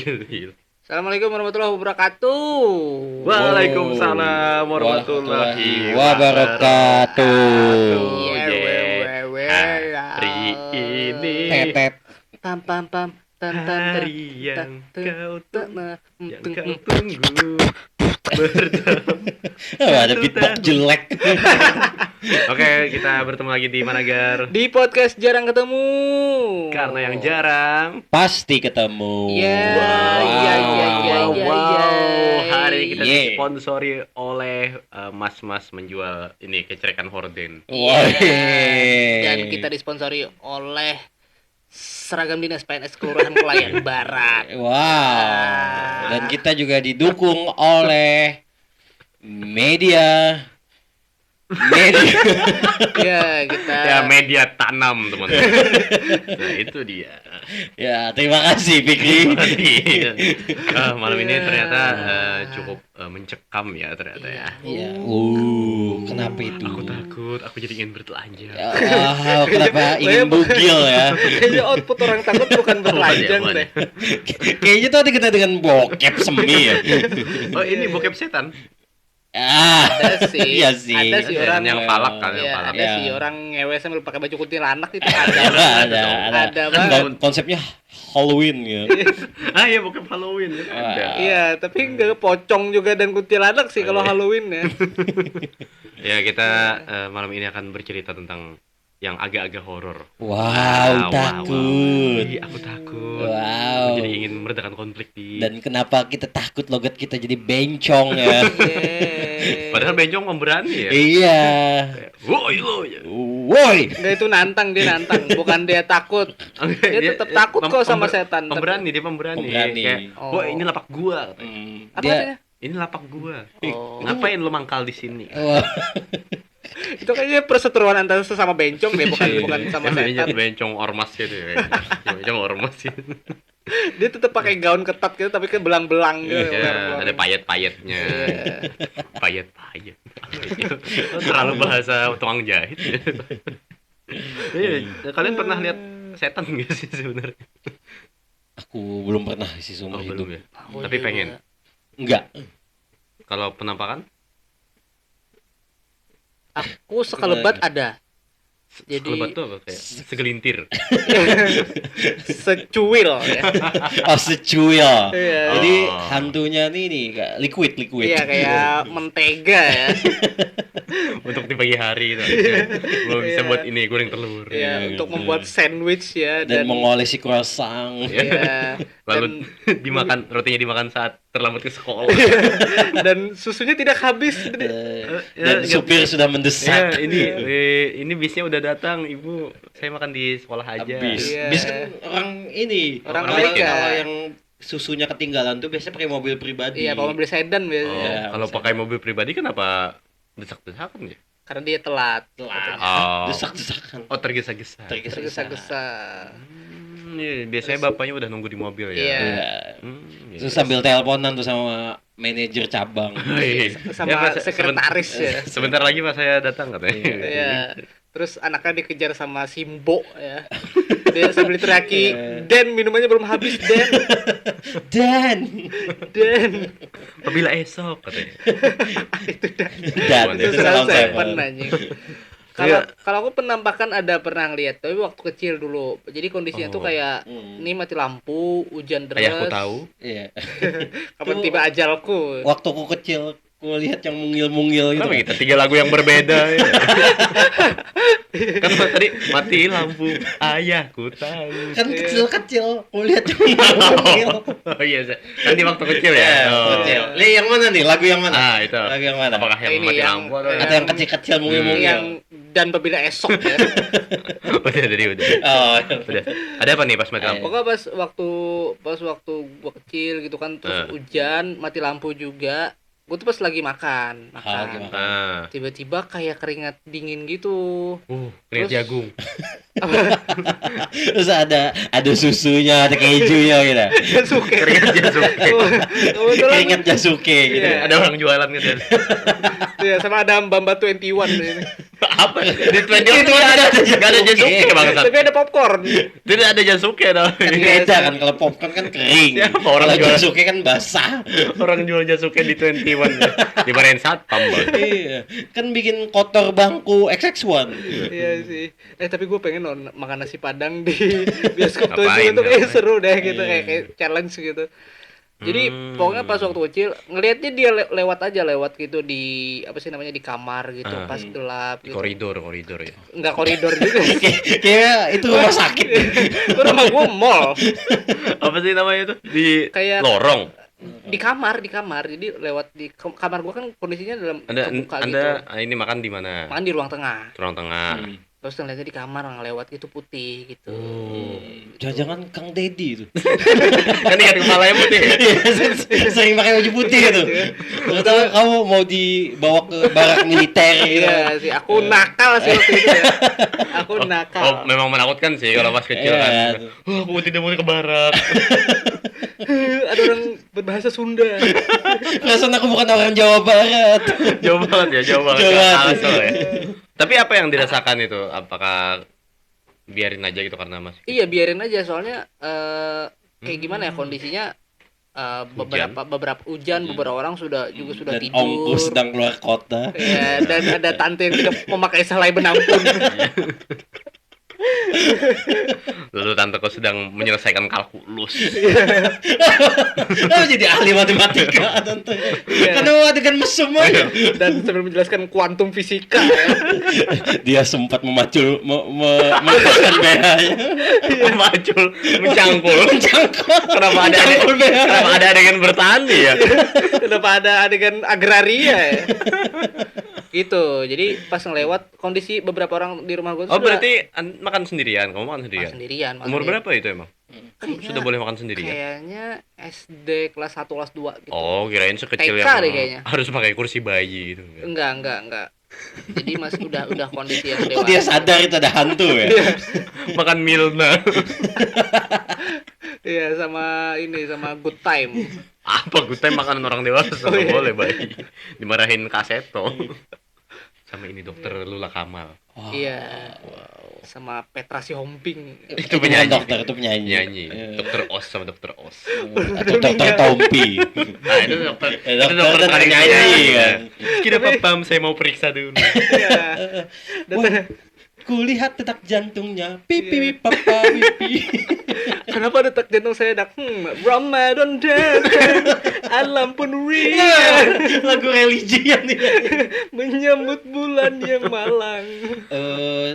Assalamualaikum warahmatullahi wabarakatuh. Waalaikumsalam warahmatullahi wabarakatuh. Hari ini Tetet. Pam pam pam tan tan hari yang kau tunggu bertemu. Ada beatbox jelek. Oke, kita bertemu lagi di Managar. Di podcast jarang ketemu. Karena yang jarang Pasti ketemu. Hari kita Yeah. disponsori oleh mas-mas menjual ini kecerikan horden. Wah. Dan kita disponsori oleh seragam dinas PNS Kelurahan Pelayan Barat. Wow. Dan kita juga didukung oleh media. Ya, kita Ya, media tanam, teman-teman. Nah, itu dia. Ya, terima kasih Fikri. Malam ini ternyata cukup mencekam ya ternyata ya. Ya. Kenapa itu? Aku takut, aku jadi ingin bertelanjang. Kenapa ingin bugil ya? Kayaknya output orang takut bukan bertelanjang Apaan ya? deh. Kayaknya tuh kita dengan bokep semi ya. Oh, ini bokep setan. Ada sih. Iya sih. Ada sih orang yang palak kan, yang Iya, palak. ada Ya. sih orang ngewe sambil pakai baju kuntilanak itu ada. Ada banget. Konsepnya Halloween ya. Ah, ya bokep Halloween ya. Ada. Iya, tapi enggak pocong juga dan kuntilanak sih kalau Halloween ya. Ya, kita malam ini akan bercerita tentang yang agak-agak horor. Wow, takut. Iya, aku takut. Wow. Aku jadi ingin meredakan konflik di. Dan kenapa kita takut logat kita jadi bencong ya? Padahal bencong pemberani ya. Iya. Woi lo ya. Woi. Enggak, itu nantang, dia nantang, bukan dia takut. Dia tetap takut kok sama setan. Pemberani, dia pemberani. Pemberani. Kayak, wah ini lapak gua. Apa Dia artinya? Ini lapak gua. Oh. Ngapain lu mangkal di sini? Wah. Itu kayaknya perseteruan antara sesama bencong deh, bukan sama setan. Bencong ormas gitu ya. Bencong ormas gitu. Dia tetap pakai gaun ketat gitu tapi kan belang-belang gitu. Ya, ada payet-payetnya. Payet-payet. Terlalu bahasa tukang jahit. Iya, kalian pernah lihat setan nggak sih sebenarnya? Aku belum pernah sih seumur hidup. Belum ya. Tapi pengen. Enggak. Kalau penampakan? Aku sekelebat ada. Jadi Sekelebat tuh apa kayak segelintir. secuil ya. Oh, secuil. Iya. Jadi Oh. hantunya nih kayak liquid. Iya, kayak mentega ya. Untuk di pagi hari gitu. Belum bisa Iya. buat ini goreng telur. Iya, untuk membuat sandwich ya Dan mengolesi croissant. Iya. Lalu dimakan, rotinya dimakan saat terlambat ke sekolah. Dan susunya tidak habis. Dan supir sudah Ya, mendesak. ini bisnya udah datang, Ibu. Saya makan di sekolah aja. Bis. Iya. Bis kan orang ini. Orang Kalau- Amerika. Kalau yang susunya ketinggalan tuh biasanya pakai mobil pribadi. Iya, kalau mobil sedan Oh, biasanya. Iya, kalau bisa. pakai mobil pribadi kenapa desak-desakan ya? Karena dia telat. Oh, Desak-desakan. oh tergesa-gesa. Tergesa-gesa. Iya, biasanya bapaknya udah nunggu di mobil ya. Iya. Iya. Iya. Terus sambil teleponan tuh sama manajer cabang. Sama sekretaris ya. Sebentar lagi pas saya datang katanya. Iya. Terus anaknya dikejar sama Simbo ya. Dia sambil teriaki, "Den, minumannya belum habis, Den." Dan Apabila esok katanya. Itu dah. Dan Itu Itu itu Salam Salam Seven Seven. anjing. Iya. Kalau aku penampakan pernah lihat, tapi waktu kecil dulu. Jadi kondisinya tuh Oh. kayak ini mati lampu, hujan deras. Ayahku tahu. Iya. Kapan Tuh. tiba ajalku. Waktu aku kecil, aku lihat yang mungil-mungil gitu. Kenapa kita 3 lagu yang berbeda ya? Kan tadi mati lampu, ayahku tahu. Kan kecil-kecil, aku lihat yang mungil. Oh iya, kan di waktu kecil ya. Oh. Kecil. Li, yang mana nih? Lagu yang mana? Ah, itu. Lagu yang mana? Apakah yang Ini mati yang- lampu atau Atau yang kecil-kecil mungil-mungil? Yang dan apabila esok ya. udah tadi udah. Oh, Udah. Ada apa nih pas mati lampu? Pokoknya pas waktu gua kecil gitu kan, terus hujan, mati lampu juga. Gue tuh pas lagi makan. lagi makan. Ah. Tiba-tiba kayak keringat dingin gitu. Keringat Terus- jagung. Terus ada susunya, ada kejunya gitu. Jasuke. Keringat jagung. Kebetulan Keringat Jasuke gitu. Iya. Ada orang jualan gitu. ya, sama ada Mbamba 21 ini. Apa? Di 21 nggak ada Jasuke bangsat. Tapi ada popcorn. Tidak ada Jasuke dong. Beda kan, kalau popcorn kan kering. Siapa orang Kalau jual? Jasuke kan basah. Orang jual Jasuke di 21 ya. Dimarahin satpam bang. Iya, kan bikin kotor bangku XX1. Iya sih. Tapi gue pengen makan nasi padang di bioskop tuh Ngapain, itu kayak ngapain? seru deh gitu, Iya. kayak challenge gitu. Jadi pokoknya pas waktu kecil ngelihatnya dia lewat gitu di apa sih namanya, di kamar gitu pas gelap Di gitu. koridor ya. Enggak koridor juga. Kayak itu rumah sakit. Itu rumah gue mall. Apa sih namanya itu? Di Kayak- lorong. Di kamar. Jadi lewat di kamar gue kan kondisinya dalam Anda terbuka Anda gitu. ini makan di mana? Makan di ruang tengah. Ruang tengah. Terus ngeliatnya di kamar ngelewat gitu putih gitu. Jangan-jangan Kang Dedi itu. Kan ikan kepalanya putih. Iya, sering pakai baju putih itu. Terutama kamu mau dibawa ke barak militer gitu. Iya sih, aku nakal sih waktu itu ya. Aku Oh, nakal. memang menakutkan sih kalau pas kecil Iya. kan. Aku tidak mau ke barat. Ada orang berbahasa Sunda. Perasaan aku bukan orang Jawa Barat. Jauh banget ya, jauh banget. Jauh banget. Asal ya. Tapi apa yang dirasakan itu? Apakah biarin aja gitu karena masih Iya, biarin aja soalnya kayak gimana ya kondisinya, beberapa hujan, beberapa orang sudah Dan tidur. ongku sedang keluar kota. Ya, dan ada tante yang tidak memakai selai benang pun. lalu tanteku sedang menyelesaikan kalkulus. Kamu jadi ahli matematika tante. Iya. Karena adegan mesum aja. Dan sambil menjelaskan kuantum fisika ya. Dia sempat melepaskan BH-nya. Memacul, mencangkul. Kenapa ada Mencangkul BH. kenapa ada adegan bertani ya? Kenapa ada adegan agraria ya? Gitu. Jadi pas ngelewat kondisi beberapa orang di rumah gue Oh, berarti makan sendirian. Kamu makan sendirian. sendirian. Umur berapa itu emang? Kayaknya- Sudah boleh makan sendirian? Kayaknya SD kelas 1 kelas 2 gitu. Oh, kirain sekecil TK yang deh kayaknya. harus pakai kursi bayi gitu. Enggak. Jadi Mas udah kondisi yang Kok dia sadar itu ada hantu ya? Makan Milna. Iya, sama good time. Apa gue makanan orang dewasa Oh, nggak iya. boleh bayi. Dimarahin kaseto. Sama ini dokter Lula Kamal. Iya. Sama Petra Sihomping. Itu bukan penyanyi. dokter, itu penyanyi. Nyanyi. Iya. Dokter Os sama dokter Os. Atau dokter Tompi. Nah, itu dokter. Dokter Itu dokter dan paling penyanyi, nyanyi kan. Kira pam saya mau periksa dulu. Iya. Dan Wah, kulihat detak jantungnya. Pipi papa pipi. kenapa detak jantung saya Ramadan datang, alam pun riang, Lagu religian nih. menyambut bulan yang malang.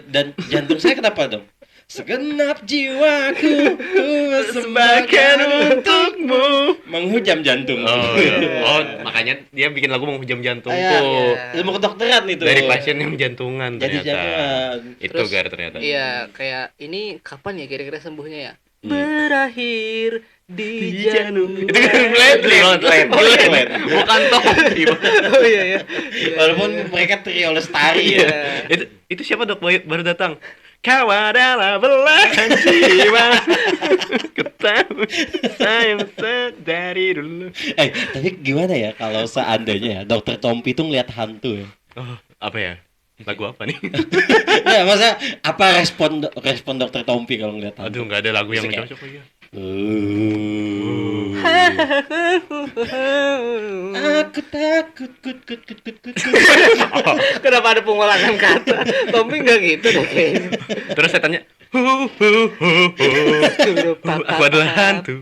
Dan jantung saya kenapa dong? Segenap jiwaku ku Persembahkan untukmu. menghujam jantung. Oh, iya. Oh, makanya dia bikin lagu menghujam jantungku. Iya. Ilmu kedokteran itu. Dari pasien yang jantungan Jadi ternyata. jangan. Itu Terus, Gar ternyata. Iya, kayak ini kapan ya kira-kira sembuhnya ya? Berakhir di Januari. Itu kan Glenn. Oh, Glenn. Bukan Tompi. Oh iya ya. Walaupun mereka trio lestari Iya. ya. Itu siapa dok baru datang? Kau adalah belahan jiwa. Ketahui sayang dari dulu. Tapi gimana ya kalau seandainya ya Dokter Tompi itu ngeliat hantu ya? Oh, apa ya? Lagu apa nih? Nggak, masa apa respon Dokter Tompi kalau ngeliat hantu? Aduh, nggak ada lagu yang Musik ya? cocok lagi. Aku takut kut. Kenapa ada pengulangan kata? Tommy nggak gitu deh kayaknya. Terus saya tanya, aku adalah hantu.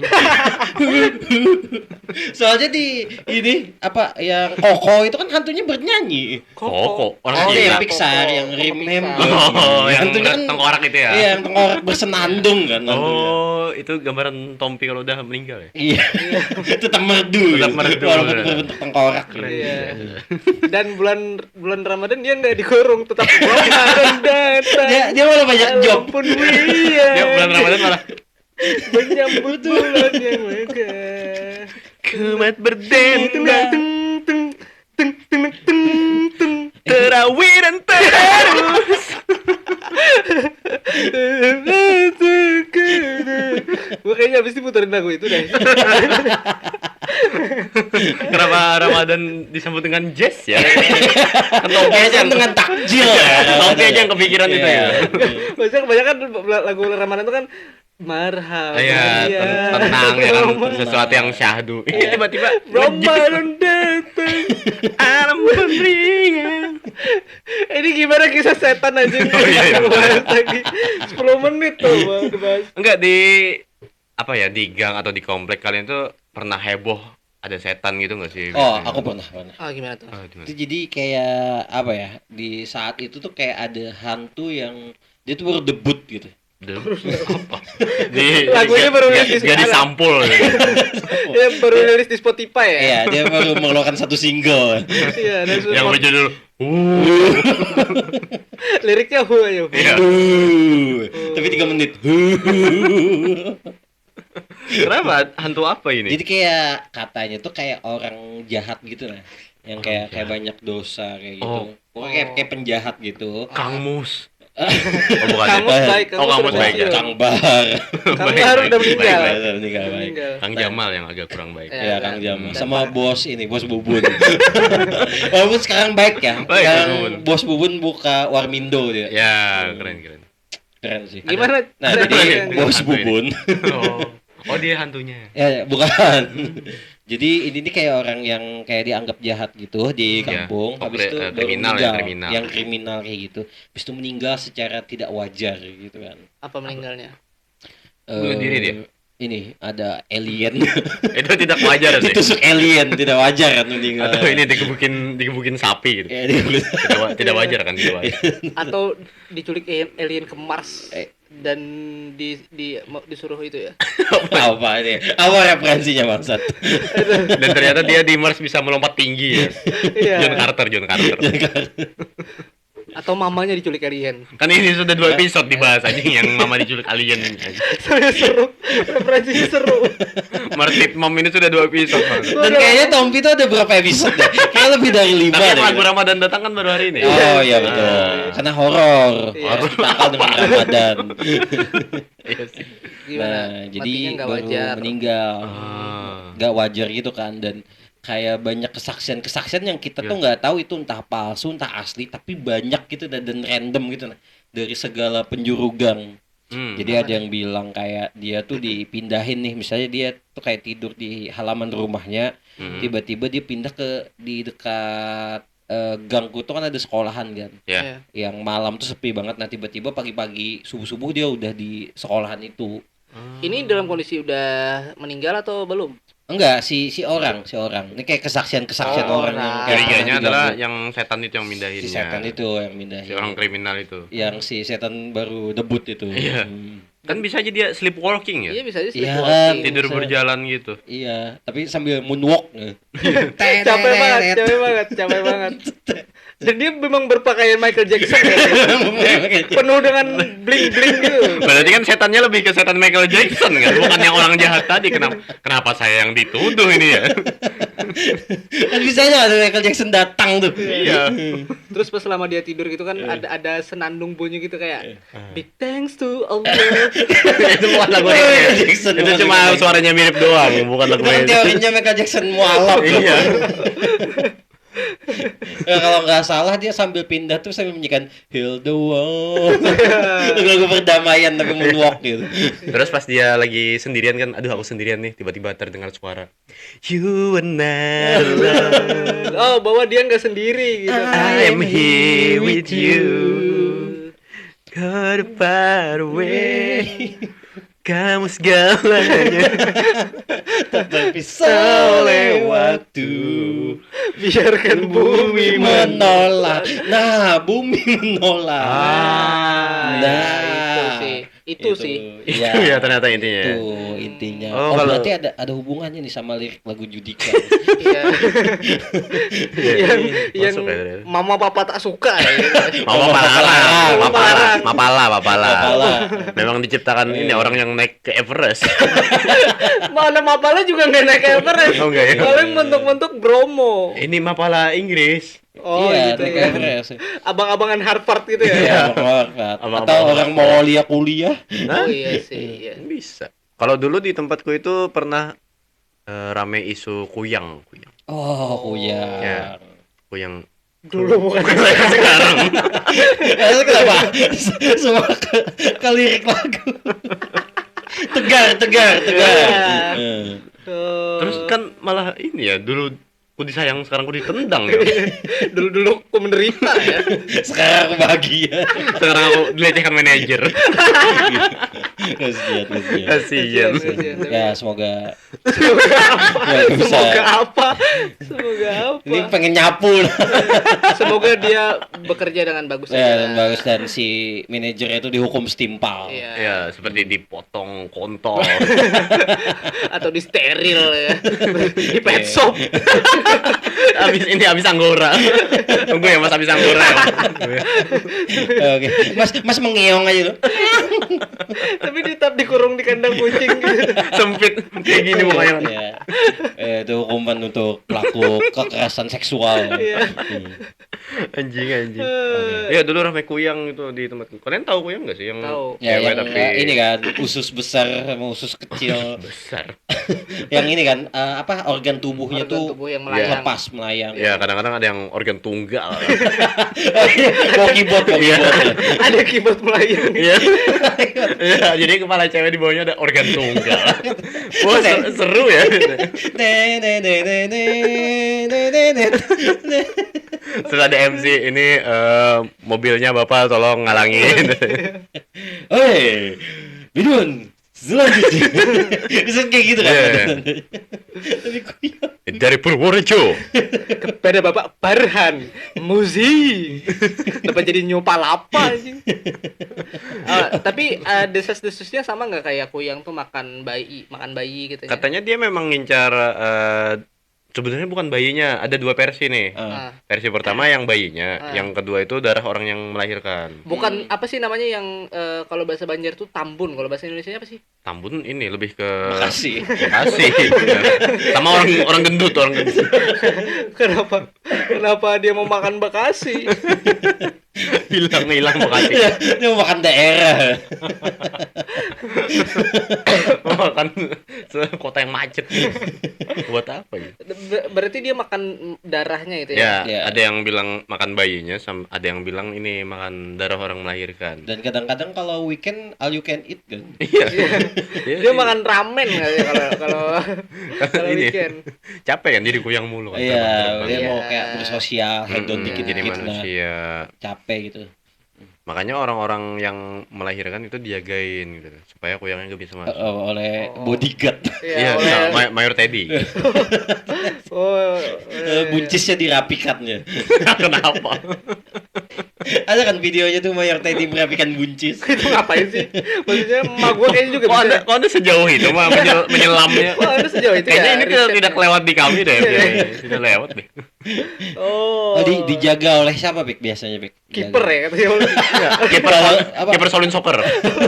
Soalnya di ini apa yang Koko itu kan hantunya bernyanyi. Koko, orang Oh, gila. yang Pixar yang Koko Remember. Oh, yang hantunya kan tengkorak itu ya? Iya, yang tengkorak bersenandung kan hantunya. Oh, itu gambaran Tompi kalau udah meninggal ya? Iya. Tetap merdu. Tetap merdu, Walaupun ya. berbentuk tengkorak. Iya. Dan bulan Ramadan dia nggak dikurung, tetap Ramadan datang. Dia malah banyak job. Pun riang. Ya, bulan Ramadan malah menyambut bulan yang megah. kumat berdendang, Teng. terawih dan terus. Gue kayaknya habis diputerin lagu itu deh. Kenapa Kenapa Ramadan disambut dengan jazz ya? Kan topi aja Kan dengan takjil ya. topi aja yang kepikiran itu ya. Maksudnya kebanyakan lagu Ramadan itu kan marhaba Iya, tenang ya kan sesuatu yang syahdu. Tiba-tiba Ramadan datang, alam beriang. ini gimana kisah setan anjing? Oh, iya. Bahas lagi 10 menit tuh Bang, dibahas. Enggak di apa ya di gang atau di komplek kalian tuh pernah heboh ada setan gitu nggak sih? Oh, aku pernah. Ah gimana tuh? Gimana? Itu jadi kayak apa ya? Di saat itu tuh kayak ada hantu yang dia tuh baru debut gitu. Apa? Lagunya baru rilis nggak disampul. Ya baru rilis di Spotify ya? Iya, dia baru mengeluarkan satu single. Iya, dan Yang berjudul liriknya aja. Iya. Tapi 3 menit. Kenapa? Hantu apa ini? Jadi kayak katanya tuh kayak orang jahat gitu lah. Yang kayak banyak dosa kayak gitu. Pokoknya kayak penjahat gitu. Kang Mus. Oh bukan. Kang Mus baik, Oh, Kang Mus udah baik ya. pensiun. Kang Bahar. Kang Baik, Bahar baik, udah baik, meninggal. baik. Meninggal baik. Meninggal. Kang Jamal yang agak kurang baik. Ya, Ya, dan- Kang Jamal. dan Sama Pak- bos ini, bos Bubun. Walaupun sekarang baik ya. Baik, Sekarang Bubun. bos Bubun buka Warmindo dia. Ya, keren. Keren sih. Gimana? Nah, Ada jadi yang- bos Hantu ini. Bubun. Oh dia hantunya. Ya, bukan. Jadi ini kayak orang yang kayak dianggap jahat gitu di Iya. kampung, Oh, habis itu baru kriminal ya, meninggal. kriminal. Yang kriminal kayak gitu. Habis itu meninggal secara tidak wajar gitu kan. Apa meninggalnya? Bunuh diri dia? Ini ada alien. Itu tidak wajar sih. Ditusuk alien, tidak wajar kan meninggal. Atau ini digebukin sapi gitu. Ya, dia- Tidak wajar kan, tidak wajar. Atau diculik alien ke Mars Eh. dan disuruh itu ya? apa ini? Apa referensinya bangsat? Dan ternyata dia di Mars bisa melompat tinggi ya. Iya. John Carter. Atau mamanya diculik alien. Kan ini sudah 2 episode dibahas anjing yang mama diculik alien. Saya seru, referensinya seru. Martit Mom ini sudah 2 episode. Bang. Dan kayaknya Tompi itu ada berapa episode deh? Kayak lebih dari 5 Tapi deh. yang lagu Ramadan datang kan baru hari ini. Oh iya betul. Ah. Karena horor. Iya. Harus ditakal dengan Ramadan. Iya sih. Gimana? Nah, jadi Matinya nggak baru wajar. meninggal. Ah. Nggak wajar gitu kan, dan kayak banyak kesaksian yang kita tuh Iya. nggak tahu itu entah palsu entah asli, tapi banyak gitu dan random gitu nah, dari segala penjuru gang. Jadi ada yang bilang kayak dia tuh dipindahin nih, misalnya dia tuh kayak tidur di halaman rumahnya, tiba-tiba dia pindah ke di dekat gangku tuh kan ada sekolahan kan, Ya. Iya. yang malam tuh sepi banget. Nah tiba-tiba pagi-pagi subuh-subuh dia udah di sekolahan itu. Ini dalam kondisi udah meninggal atau belum? Enggak, si orang. Ini kayak kesaksian orang yang kayak Curiganya pernah adalah diganggu. yang setan itu yang mindahinnya. Si setan itu yang mindahin. Si orang kriminal itu. Yang si setan baru debut itu. Iya. Kan bisa aja dia sleepwalking ya. Iya bisa aja Iya kan. sleepwalking. Tidur bisa. berjalan gitu. Iya, tapi sambil moonwalk. Capek banget. Dan dia memang berpakaian Michael Jackson ya. Penuh dengan bling-bling gitu. Berarti kan setannya lebih ke setan Michael Jackson kan, bukan yang orang jahat tadi. Kenapa saya yang dituduh ini ya? Kan bisanya ada Michael Jackson datang tuh. Iya. Terus pas selama dia tidur gitu kan ada senandung bunyi gitu kayak big thanks to Allah. Itu bukan lagu Michael ini. Jackson. Itu cuma suaranya mirip doang, bukan lagu Itu kan ini. teorinya Michael Jackson mualaf. Iya. Ya, kalau nggak salah dia sambil pindah tuh sambil menyanyikan Heal the World. Lagu perdamaian tapi moonwalk gitu. Terus pas dia lagi sendirian kan, aduh aku sendirian nih, tiba-tiba terdengar suara You are not alone. Oh, bahwa dia nggak sendiri gitu. I am here with you. Go far away. Kamu segalanya. Tapi soleh waktu Biarkan bumi menolak. Nah, bumi menolak. itu sih. Itu sih. Iya. Ya ternyata intinya. Itu intinya. Oh, Oh, kalau- berarti ada hubungannya nih sama lirik lagu Judika. Iya. yang Masuk ya, ternyata. mama papa tak suka ya. Gitu. Mapala. Mapala. Memang diciptakan ini orang yang naik ke Everest. Mana mapala juga nggak naik Everest. Oh, enggak ya? Paling bentuk-bentuk Bromo. Ini Mapala Inggris. Oh Iya, gitu naik ya. Everest. Abang-abangan Harvard gitu ya. Iya, Harvard. Abang-abang. Atau orang Mongolia kuliah. Oh iya sih. Iya. Bisa. Kalau dulu di tempatku itu pernah rame isu kuyang. Oh, kuyang. Ya. Kuyang Dulu bukan. sekarang. Kenapa? Semua lirik lagu. Tegar. Eh. Terus kan malah ini ya, dulu ku disayang, sekarang ku ditendang ya. Dulu aku menderita ya. Sekarang aku bahagia. Sekarang aku dilecehkan manajer. Kasihan. Kasihan. Ya, semoga bisa. Semoga apa? Semoga apa? Ini pengen nyapu. Semoga dia bekerja dengan bagus Ya, aja. dan bagus, dan si manajernya itu dihukum setimpal. Iya. Ya, seperti dipotong kontol. Iya. Atau di steril ya. Di pet shop. Habis anggora. Tunggu ya Mas, habis anggora ya. Oke. Mas mengeong aja tuh. Tapi tetap dikurung di kandang kucing gitu. Sempit kayak gini mukanya. Ya. Itu hukuman untuk pelaku kekerasan seksual. Iya. Anjing. Ya dulu ramai kuyang itu di tempatku. Kalian tahu kuyang nggak sih yang Tahu. Ya, cewek yang tapi ini kan usus besar sama usus kecil. besar. Yang ini kan organ tubuhnya Organ tuh tubuh yang melayang. lepas melayang. Ya kadang-kadang ada yang organ tunggal. Mau keyboard. Ada keyboard melayang. Iya. Iya, jadi kepala cewek di bawahnya ada organ tunggal. Wah, seru ya. Terus ada MC ini mobilnya Bapak tolong ngalangin. Hei, Bidun, selanjutnya. Bisa kayak gitu kan? Iya. Tapi kuyang. Dari Purworejo. Kepada Bapak Barhan Muzi. Dapat jadi nyopal apa anjing. Tapi desas-desusnya sama nggak kayak kuyang tuh makan bayi gitu ya? Katanya dia memang ngincar sebenarnya bukan bayinya, ada dua versi nih. Ah. Versi pertama yang bayinya, yang kedua itu darah orang yang melahirkan. Bukan apa sih namanya yang kalau bahasa Banjar tuh tambun, kalau bahasa Indonesia apa sih? Tambun ini lebih ke Makasih. Makasih. Sama orang gendut. Kenapa dia mau makan Bekasi? hilang Bekasi. Dia mau makan daerah. Makan kota yang macet. Buat apa gitu? Berarti dia makan darahnya itu Ya, ya? Ya. ada yang bilang makan bayinya, ada yang bilang ini makan darah orang melahirkan. Dan kadang-kadang kalau weekend all you can eat kan. Iya. Dia makan ramen nggak ya kalau Ini. weekend? Capek kan jadi kuyang mulu kan. Iya, terbang-terbang. dia Iya. mau kayak bersosial, hedon Mm-mm, dikit-dikit jadi nah. manusia. Capek gitu. Makanya orang-orang yang melahirkan itu dijagain gitu supaya kuyangnya gak bisa masuk. Oleh bodyguard. Iya, oleh- Mayor Teddy. Oh, Buncisnya dirapikannya. Kenapa? Ada kan videonya tuh Mayor Teddy merapikan buncis. itu ngapain sih? Maksudnya emak gua kayaknya juga Kok bisa. anda sejauh itu mah menyelamnya? Wah, ada sejauh itu Kayaknya ya, ini riset tidak ya. lewat di kami deh. Tidak lewat deh. Oh. Dijaga oleh siapa, Pik, biasanya, Pik? Kiper ya katanya. Kiper Apa? kiper Solin Soccer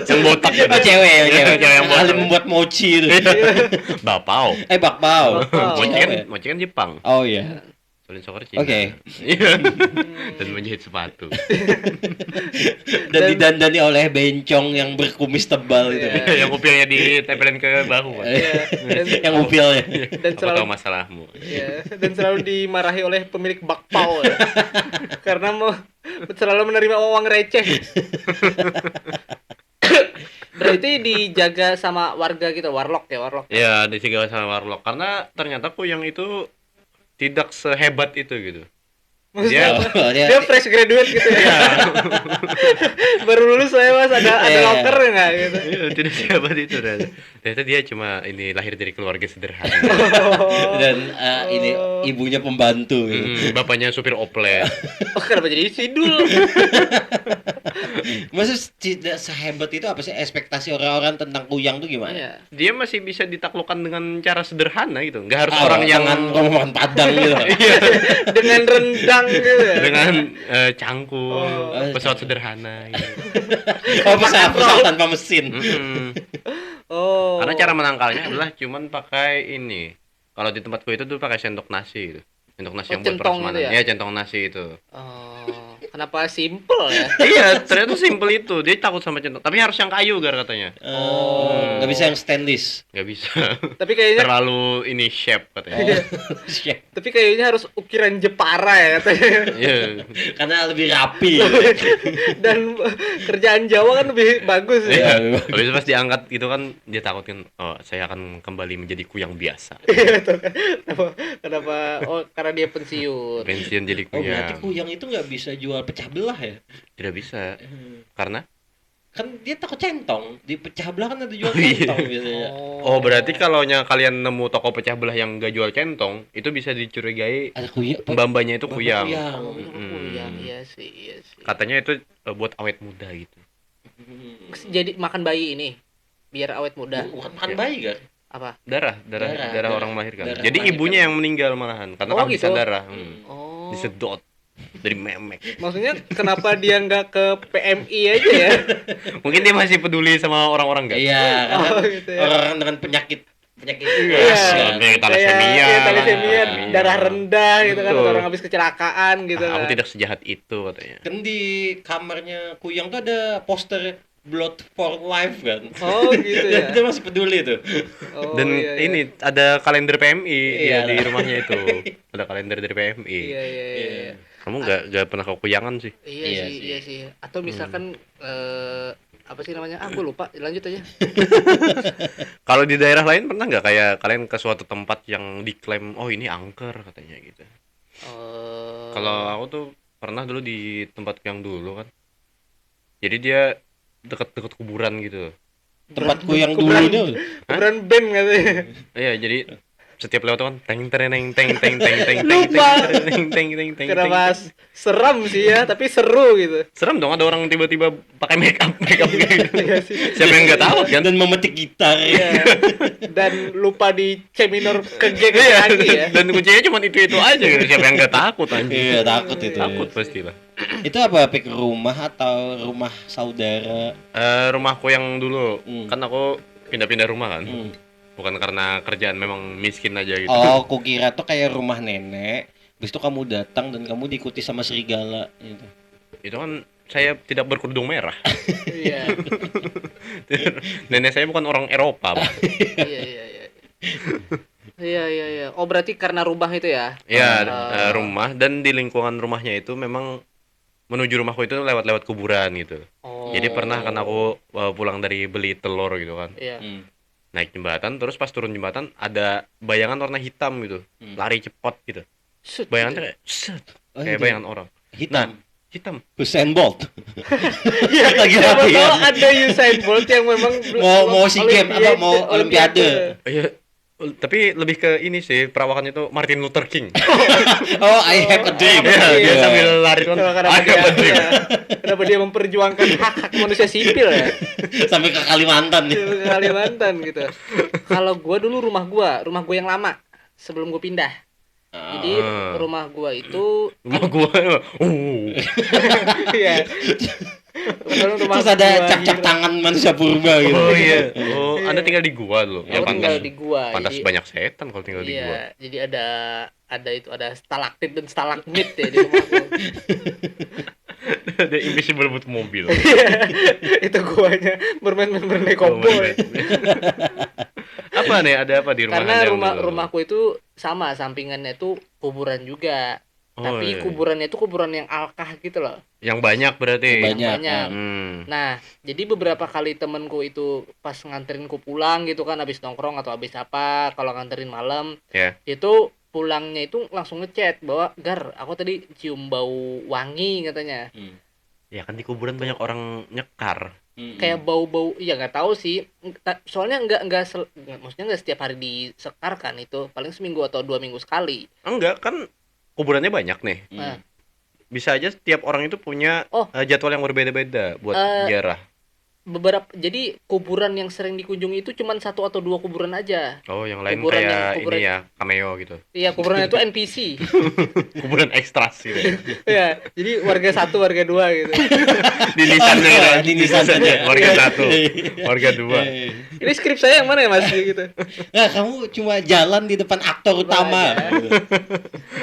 yang botak gitu. Oh, cewek ya, Cewek yang ahli botak. membuat mochi itu. Bapau. Bakpao. Bakpao. Mochi kan Jepang. Oh iya. Solin Soccer Cina. Oke. Iya. Dan menjahit sepatu. Dan didandani oleh bencong yang berkumis tebal itu. Iya. Yang kupingnya ditempelin ke bahu. Kan? Iya. Yang upilnya. Dan Apa selalu tahu masalahmu? Iya, dan selalu dimarahi oleh pemilik bakpao ya. Karena mau selalu menerima uang receh. Berarti dijaga sama warga gitu, warlock. Ya, disigawa sama warlock karena ternyata kuyang itu tidak sehebat itu gitu. Maksudnya Dia- apa? dia- Dia fresh graduate gitu ya. Iya. Baru lulus saya Mas, ada Iya. locker enggak gitu. Iya, tidak sehebat itu. Ternyata dia cuma ini lahir dari keluarga sederhana. Dan ini ibunya pembantu gitu. Bapaknya supir oplet. Oh, kenapa jadi sidul? Maksud tidak sehebat itu apa sih ekspektasi orang-orang tentang kuyang tuh gimana? Iya. Dia masih bisa ditaklukkan dengan cara sederhana gitu. Nggak harus orang yang kalau makan padang gitu. Dengan rendang gitu ya. dengan cangkul, Oh. pesawat sederhana gitu. Oh, pesawat tanpa mesin. Mm-mm. Oh. Karena cara menangkalnya adalah cuman pakai ini. Kalau di tempatku itu tuh pakai sendok nasi gitu. Sendok nasi Oh, yang buat centong prasmanan. itu ya? Iya, centong nasi itu. Oh. Kenapa simple ya? Iya, ternyata simpel itu. Dia takut sama centong. Tapi harus yang kayu Gar katanya. Nggak bisa yang stainless. Nggak bisa. Tapi kayaknya Terlalu ini shape katanya. Siap. tapi kayaknya harus ukiran Jepara ya katanya. Iya. Karena lebih rapi. Dan kerjaan Jawa kan lebih bagus ya. Iya. Habis itu pas diangkat itu kan dia takut kan, oh saya akan kembali menjadi kuyang biasa. Iya tuh kan. Kenapa? Oh, karena dia pensiun. Pensiun jadi Oh berarti kuyang. kuyang itu nggak bisa jual pecah belah ya? Tidak bisa. Karena Kan dia takut centong, di pecah belah kan ada jual Oh, iya. centong biasanya. oh berarti kalau kalian nemu toko pecah belah yang nggak jual centong, itu bisa dicurigai Ada kuyang. mbak-mbaknya itu kuyang. Oh, kuyang, iya sih, iya sih. Katanya itu buat awet muda gitu. Jadi makan bayi ini biar awet muda. Bukan makan bayi kan? Apa? Darah orang melahirkan. darah Jadi melahirkan. ibunya yang meninggal malahan karena Oh, kehabisan gitu? darah. Oh. Disedot dari memek. Maksudnya kenapa dia nggak ke PMI aja ya? Mungkin dia masih peduli sama orang-orang enggak? Iya, karena Oh, gitu ya. orang dengan penyakit Iya. keras kan. Kayak thalassemia. Iya, thalassemia, Thalassemia. darah rendah gitu kan, Betul. orang habis kecelakaan gitu Aku kan. tidak sejahat itu katanya. Kan di kamarnya kuyang tuh ada poster Blood for Life kan. Oh, gitu ya. Dia masih peduli tuh. Oh, Dan iya, iya. ini ada kalender PMI Iya, di lah. rumahnya itu. Ada kalender dari PMI. Iya, iya, iya. Kamu nggak pernah kekuyangan sih? Iya Iya sih, sih. iya sih. Atau misalkan apa sih namanya? Ah, gue lupa. Lanjut aja. Kalau di daerah lain pernah nggak kayak kalian ke suatu tempat yang diklaim, oh ini angker katanya gitu. Kalau aku tuh pernah dulu di tempat yang dulu kan. Jadi dia deket-deket kuburan gitu. Tempat kuyang Kuburan- dulunya. kuburan band katanya. Iya, jadi setiap lewat kan teng teng teng teng teng teng teng Lupa. teng teng teng teng. Kenapa seram sih ya, tapi seru gitu. Serem dong ada orang tiba-tiba pakai make up gitu. Iya sih. Siapa yang nggak takut kan? Dan memetik gitar. Iya. Dan lupa di C minor ke G Iya, lagi ya. dan kuncinya cuma itu aja gitu. Siapa yang nggak takut anjing? Iya, takut itu. Takut pastilah. Itu apa pik rumah atau rumah saudara? Rumahku yang dulu kan aku pindah-pindah rumah kan. Hmm. Bukan karena kerjaan memang miskin aja gitu. Oh, kukira tuh kayak rumah nenek. Habis itu kamu datang dan kamu diikuti sama serigala gitu. Itu kan saya tidak berkerudung merah. Iya. Nenek saya bukan orang Eropa, Pak. Iya, iya, iya. Iya, iya, iya. Oh, berarti karena rumah itu ya? Ya, rumah dan di lingkungan rumahnya itu memang menuju rumahku itu lewat-lewat kuburan gitu. Oh. Jadi pernah kan aku pulang dari beli telur gitu kan. Iya. Naik jembatan terus pas turun jembatan ada bayangan warna hitam gitu. Lari cepat gitu. Set, Bayangannya kayak set, Oh, kayak itu. bayangan orang. Hitam. Hitam. Usain Bolt. Iya, Lagi siapa latihan. tahu ada Usain Bolt yang memang Mau SEA Games apa mau Olimpiade. Iya, tapi lebih ke ini sih perawakannya itu Martin Luther King. Oh, I have a dream. Iya, dia Iya. sambil lari kan. Kenapa I have a dream. kenapa dia memperjuangkan hak-hak manusia sipil ya? Sampai ke Kalimantan nih. Ke Kalimantan gitu. Kalau gua dulu rumah gua yang lama sebelum gua pindah. Jadi rumah gua itu Rumah gua. iya. Kebetulan rumah Terus ada gua cap-cap di- tangan manusia purba gitu. Oh iya. Oh, Anda tinggal di gua dulu. Aku tinggal di gua. Pantas jadi- banyak setan kalau tinggal di gua. Iya, jadi ada stalaktit dan stalagmit ya di rumahku. Ada invisible boot mobil. Iya, itu guanya bermain-main bermain cowboy. Apa nih? Ada apa di rumah Karena Anda dulu? rumahku itu sama sampingannya itu kuburan juga. Oh, Tapi iya. kuburannya itu kuburan yang alkah gitu loh. Yang banyak berarti. Banyak. Banyak. Hmm. Nah, jadi beberapa kali temenku itu pas nganterinku pulang gitu kan, habis nongkrong atau habis apa, kalau nganterin malam, Ya. itu pulangnya itu langsung ngechat bahwa Gar, aku tadi cium bau wangi katanya. Ya kan di kuburan banyak orang nyekar. Kayak bau-bau, ya nggak tahu sih. Soalnya maksudnya nggak setiap hari disekar kan itu, paling seminggu atau 2 minggu sekali. Enggak, kan kuburannya banyak nih. Nah, Bisa aja setiap orang itu punya Oh. jadwal yang berbeda-beda buat ziarah. jadi kuburan yang sering dikunjungi itu cuma 1 atau 2 kuburan aja. Oh, yang lain Kuburan kayak yang- kuburan- ini ya, cameo gitu. Iya, kuburan itu NPC. Kuburan ekstras gitu. Ya, jadi warga 1, warga 2 gitu. Di nisannya gitu. Di nisannya. Warga 1, warga 2. Ini skrip saya yang mana ya Mas gitu. Nah, kamu cuma jalan di depan aktor utama. aja.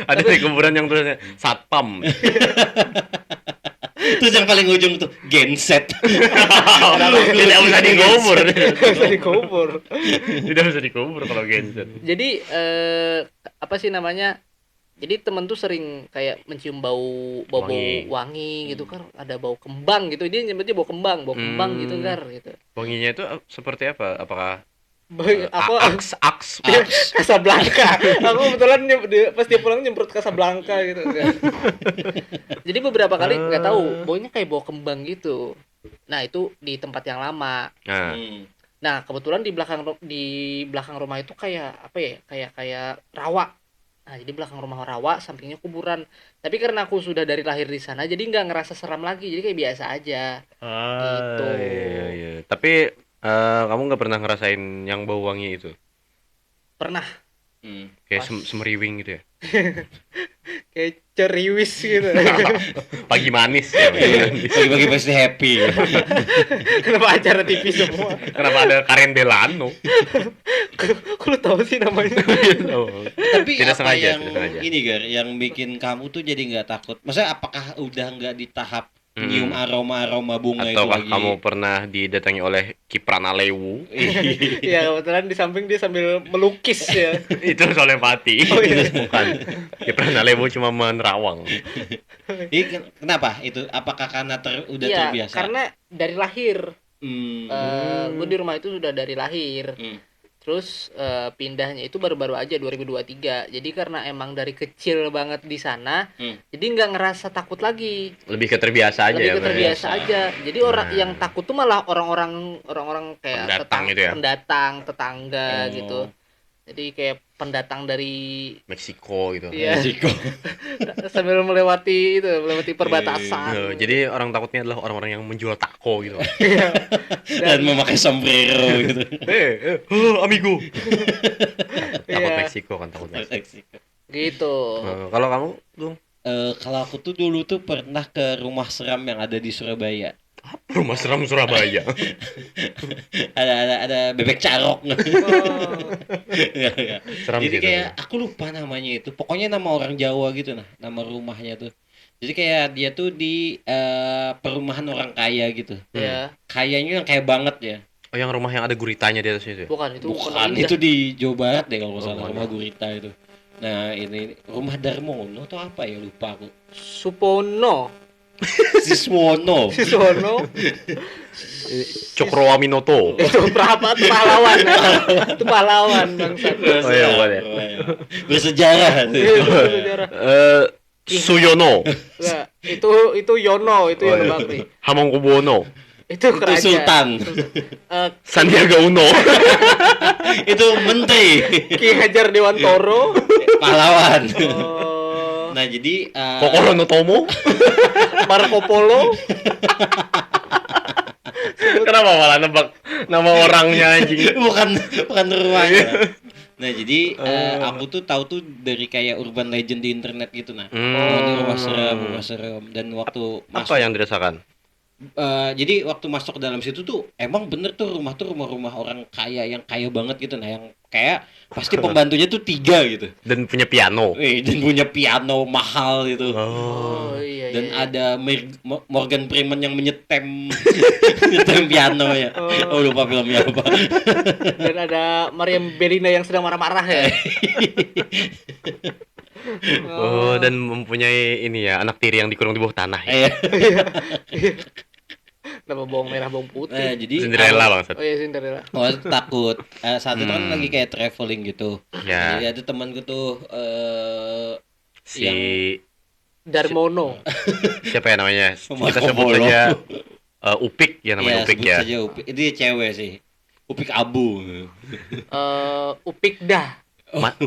Ada di kuburan yang tulisnya satpam. Terus yang paling ujung tuh genset. Tidak usah dikubur. Bisa dikubur. Tidak usah dikubur kalau genset. Jadi apa sih namanya? Jadi temen tuh sering kayak mencium bau wangi gitu kan, ada bau kembang gitu. Dia nyebutnya bau kembang gitu kan gitu. Wanginya itu seperti apa? Apakah Aku aks Casablanca. Aku kebetulan pas dia pulang nyemprot Casablanca gitu kan. Jadi beberapa kali nggak tahu, baunya kayak bau kembang gitu. Nah, itu di tempat yang lama. Nah, kebetulan di belakang rumah itu kayak apa ya? Kayak rawa. Nah, jadi belakang rumah rawa, sampingnya kuburan. Tapi karena aku sudah dari lahir di sana, jadi nggak ngerasa seram lagi. Jadi kayak biasa aja. Gitu. Iya. Tapi kamu nggak pernah ngerasain yang bau wangi itu? Pernah. Kayak semeriwing gitu ya? Kayak ceriwis gitu. Pagi manis ya. Pagi-pagi pasti happy. Kenapa acara TV semua? Kenapa ada Karen Delano? Kok lu tahu sih namanya? Tapi Tidak apa sengaja, yang tidak sengaja. ini Gar, yang bikin kamu tuh jadi nggak takut? Maksudnya apakah udah nggak di tahap nyium aroma bunga itu Ataukah lagi? kamu pernah didatangi oleh Kiprana Lewu? Iya, kebetulan di samping dia sambil melukis ya. Itu solepati. Oh, iya. Bukan. Kiprana Lewu cuma menerawang. Kenapa itu? Apakah karena udah Iya, terbiasa? karena dari lahir. Hmm. Gue di rumah itu sudah dari lahir. Terus pindahnya itu baru-baru aja 2023. Jadi karena emang dari kecil banget di sana, jadi nggak ngerasa takut lagi. Lebih ke terbiasa aja Lebih ya. ke terbiasa aja. Jadi orang yang takut tuh malah orang-orang kayak Pendatang gitu ya? pendatang, tetangga gitu. Jadi kayak pendatang dari Meksiko gitu. Iya. Risiko. Sambil melewati perbatasan. Jadi orang takutnya adalah orang-orang yang menjual taco gitu. Dan memakai sombrero gitu. Amigo. Takut Iya. Meksiko kan takut Meksiko. Gitu. Kalau kamu, Dung? Kalau aku tuh dulu tuh pernah ke rumah seram yang ada di Surabaya. Rumah seram Surabaya. ada bebek carok. Ya, ya. Seram Jadi gitu. kayak aku lupa namanya itu. Pokoknya nama orang Jawa gitu nama rumahnya tuh. Jadi kayak dia tuh di perumahan orang kaya gitu. Ya. Kayanya yang kaya banget ya. Oh, yang rumah yang ada guritanya di atasnya itu. Bukan itu Bukan, itu di Jawa Barat deh kalau nggak salah, rumah gurita itu. Nah, ini rumah Darmono atau apa ya, lupa aku. Supono. Siswono. Cokro Aminoto. Itu berapa tuh pahlawan? Itu pahlawan bangsat. Oh iya, boleh. Bersejarah. Sejarah. Suyono. Enggak, itu Yono, itu Yono Bakri. Hamengkubuwono. Itu Itu kerajaan. Sultan. Sandiaga Uno. Itu menteri. Ki Hajar Dewantoro. Pahlawan. Oh, Nah, jadi Kokoro no Tomo. Marco Polo. Kenapa malah nebak nama orangnya anjing? bukan rumahnya. Nah, jadi aku tuh tahu tuh dari kayak urban legend di internet gitu ini rumah serem dan waktu Apa yang dirasakan? jadi waktu masuk ke dalam situ tuh emang bener tuh rumah-rumah orang kaya yang kaya banget gitu, yang kayak pasti pembantunya tuh 3 gitu. Dan punya piano. Dan punya piano mahal gitu. Oh iya. Dan iya. ada Morgan Freeman yang menyetem nyetem piano ya. Oh, lupa filmnya apa. Dan ada Mariam Bellina yang sedang marah-marah ya. Oh, dan mempunyai ini ya, anak tiri yang dikurung di bawah tanah ya. Iya. Nama bawang merah bawang putih. Nah, jadi Cinderella bangsat. Oh iya Cinderella. takut. Saat itu kan lagi kayak traveling gitu. Ya. Jadi ada temanku tuh Si Darmono. siapa ya namanya? Kita Marco sebut Polo. saja Upik ya, namanya Upik sebut ya. saja Upik. Itu dia cewek sih. Upik Abu. Upikdah.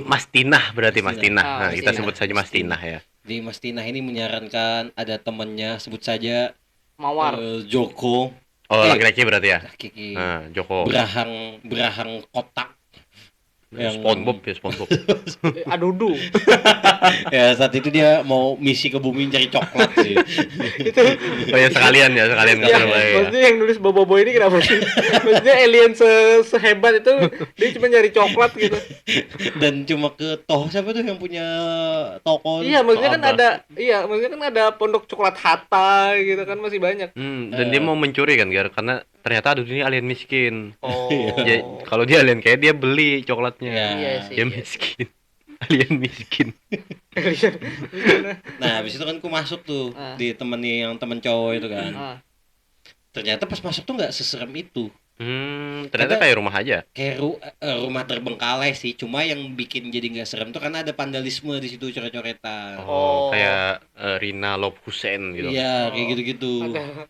Mas Tinah berarti Mas Mas Tinah. Tinah. Ah, Nah, Mas kita Tinah. sebut saja Mas Tinah ya. Di Mas Tina ini menyarankan ada temennya sebut saja Mawar. Joko. Oh, laki-laki berarti ya. Kiki. Nah, Joko. Berahang kotak. SpongeBob ya, SpongeBob. Adudu. Ya saat itu dia mau misi ke bumi cari coklat sih. Itu Oh ya sekalian ke ya, Surabaya ya. maksudnya yang nulis Bobo ini kenapa sih? Maksudnya alien sehebat itu dia cuma nyari coklat gitu. Dan cuma ke siapa tuh yang punya toko? Iya, maksudnya kan Abah. maksudnya kan ada pondok coklat Hatta gitu kan masih banyak. Dan dia mau mencuri kan, karena ternyata aduh ini alien miskin. Oh. Ya, kalau dia alien kayak dia beli coklatnya. Iya sih. Dia Iya. miskin. Alien miskin. Nah, habis itu kan ku masuk tuh ditemani yang temen cowok itu kan. Ternyata pas masuk tuh nggak seserem itu. Ternyata kayak rumah aja. Kayak rumah terbengkalai sih. Cuma yang bikin jadi nggak serem tuh karena ada vandalisme di situ, coret-coretan. Kayak Rina Lob Hussein gitu. Iya, kayak gitu-gitu. Ada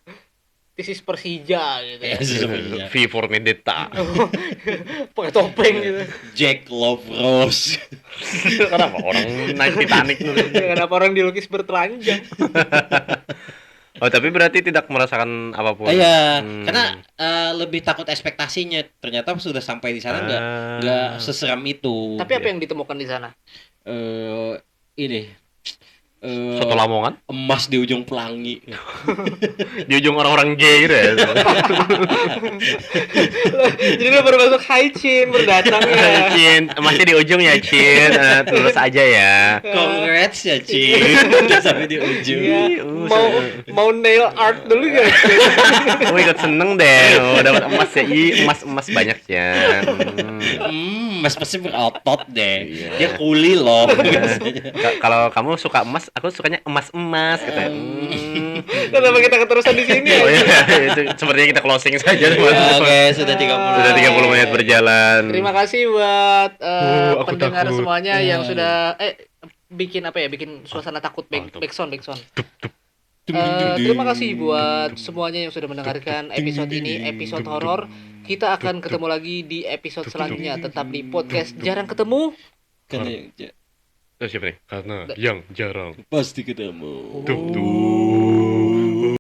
This is Persija gitu ya. Iya. V for Vendetta. Pakai topeng gitu. Jack Love Rose. Kenapa orang naik Titanic dulu? Kenapa orang dilukis bertelanjang? Oh, tapi berarti tidak merasakan apapun. Iya, karena lebih takut ekspektasinya. Ternyata sudah sampai di sana nggak seseram itu. Tapi apa yang ditemukan di sana? Ini Soto Lamongan? emas di ujung pelangi. Di ujung orang-orang gay gitu ya. Jadi dia baru masuk Hai Chin, berdatang ya. Cin, masih di ujung ya, Cin. Terus aja ya. Congrats ya, Cin. Udah sampai di ujung. Iya. Mau nail art dulu gak? Oh, ikut seneng deh. Oh, dapat emas ya. Emas banyak ya. Mas pasti berotot deh. Dia kuli loh. Kalau kamu suka emas, aku sukanya emas-emas katanya. Kenapa kita keterusan di sini? Oh iya, itu sepertinya kita closing saja. Oke, sudah 30 Sudah 30 menit berjalan. Terima kasih buat Aku pendengar takut. semuanya yang sudah bikin suasana takut backsound. Terima kasih buat semuanya yang sudah mendengarkan episode ini, episode horor. Kita akan ketemu lagi di episode selanjutnya, tetap di podcast Jarang Ketemu. Karena Siapa nih? Karena yang jarang. pasti ketemu. Tuh.